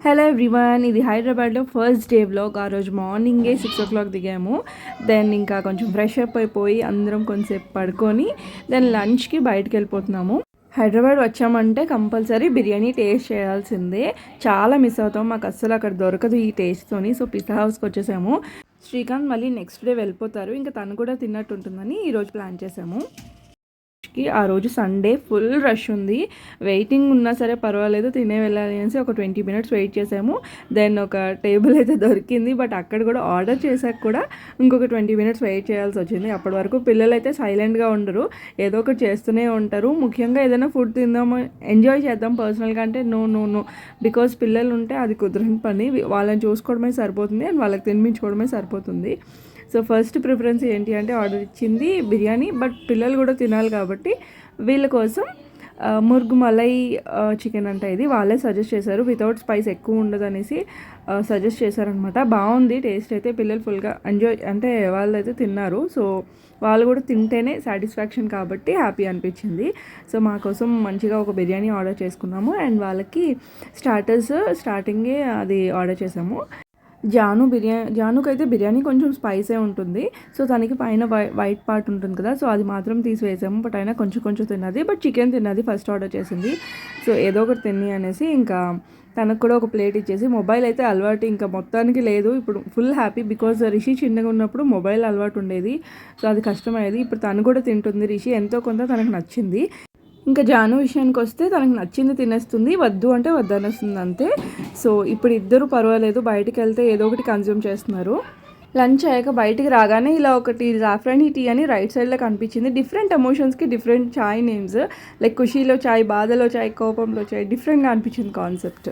Hello everyone, ఇది హైదరాబాద్లో first day vlog. ఆ రోజు మార్నింగే 6 o'clock దిగాము. దెన్ ఇంకా కొంచెం ఫ్రెష్ అప్ అయిపోయి అందరం కొంచెంసేపు పడుకొని దెన్ లంచ్కి బయటకు వెళ్ళిపోతున్నాము. హైదరాబాద్ వచ్చామంటే కంపల్సరీ బిర్యానీ టేస్ట్ చేయాల్సిందే. చాలా మిస్ అవుతాం, మాకు అస్సలు అక్కడ దొరకదు ఈ టేస్ట్తోని. సో పిజ్జా హౌస్కి వచ్చేసాము. శ్రీకాంత్ మళ్ళీ నెక్స్ట్ డే వెళ్ళిపోతారు, ఇంకా తను కూడా తిన్నట్టు ఉంటుందని ఈరోజు ప్లాన్ చేసాము. ఆ రోజు సండే ఫుల్ రష్ ఉంది. వెయిటింగ్ ఉన్నా సరే పర్వాలేదు, తినే వెళ్ళాలి అనేసి ఒక 20 minutes వెయిట్ చేసాము. దెన్ ఒక టేబుల్ అయితే దొరికింది, బట్ అక్కడ కూడా ఆర్డర్ చేశాక కూడా ఇంకొక 20 minutes వెయిట్ చేయాల్సి వచ్చింది. అప్పటి వరకు పిల్లలు అయితే సైలెంట్గా ఉండరు, ఏదో ఒకటి చేస్తూనే ఉంటారు. ముఖ్యంగా ఏదైనా ఫుడ్ తిందాము, ఎంజాయ్ చేద్దాం పర్సనల్గా అంటే నో నో నో, బికాజ్ పిల్లలు ఉంటే అది కుదరని పని. వాళ్ళని చూసుకోవడమే సరిపోతుంది అండ్ వాళ్ళకి తినిపించుకోవడమే సరిపోతుంది. సో ఫస్ట్ ప్రిఫరెన్స్ ఏంటి అంటే ఆర్డర్ ఇచ్చింది బిర్యానీ, బట్ పిల్లలు కూడా తినాలి కాబట్టి వీళ్ళ కోసం ముర్గ్ మలై చికెన్ అంట. ఇది వాళ్ళే సజెస్ట్ చేశారు, వితౌట్ స్పైస్ ఎక్కువ ఉండదు అనేసి సజెస్ట్ చేశారనమాట. బాగుంది టేస్ట్ అయితే, పిల్లలు ఫుల్గా ఎంజాయ్ అంటే వాళ్ళైతే తిన్నారు. సో వాళ్ళు కూడా తింటేనే సాటిస్ఫాక్షన్ కాబట్టి హ్యాపీ అనిపించింది. సో మా కోసం మంచిగా ఒక బిర్యానీ ఆర్డర్ చేసుకున్నాము అండ్ వాళ్ళకి స్టార్టింగే అది ఆర్డర్ చేసాము. జానుకైతే బిర్యానీ కొంచెం స్పైసే ఉంటుంది. సో తనకి పైన వైట్ పార్ట్ ఉంటుంది కదా, సో అది మాత్రం తీసివేసాము. బట్ అయినా కొంచెం కొంచెం తిన్నది, బట్ చికెన్ తిన్నది ఫస్ట్ ఆర్డర్ చేసింది. సో ఏదో ఒకటి తిని అనేసి ఇంకా తనకు కూడా ఒక ప్లేట్ ఇచ్చేసి, మొబైల్ అయితే అలవాటు ఇంకా మొత్తానికి లేదు. ఇప్పుడు ఫుల్ హ్యాపీ, బికాజ్ రిషి చిన్నగా ఉన్నప్పుడు మొబైల్ అలవాటు ఉండేది, సో అది కష్టమయ్యేది. ఇప్పుడు తను కూడా తింటుంది. రిషి ఎంతో కొంత తనకు నచ్చింది. ఇంకా జాను విషయానికి వస్తే తనకు నచ్చింది తినేస్తుంది, వద్దు అంటే వద్దనేస్తుంది అంతే. సో ఇప్పుడు ఇద్దరు పర్వాలేదు, బయటికి వెళ్తే ఏదో ఒకటి కన్జ్యూమ్ చేస్తున్నారు. లంచ్ అయ్యాక బయటికి రాగానే ఇలా ఒకటి జాఫ్రానీ టీ అని రైట్ సైడ్లో కనిపించింది. డిఫరెంట్ ఎమోషన్స్కి డిఫరెంట్ చాయ్ నేమ్స్, లైక్ ఖుషీలో చాయ్, బాధలో చాయ్, కోపంలో చాయ్, డిఫరెంట్గా అనిపించింది కాన్సెప్ట్.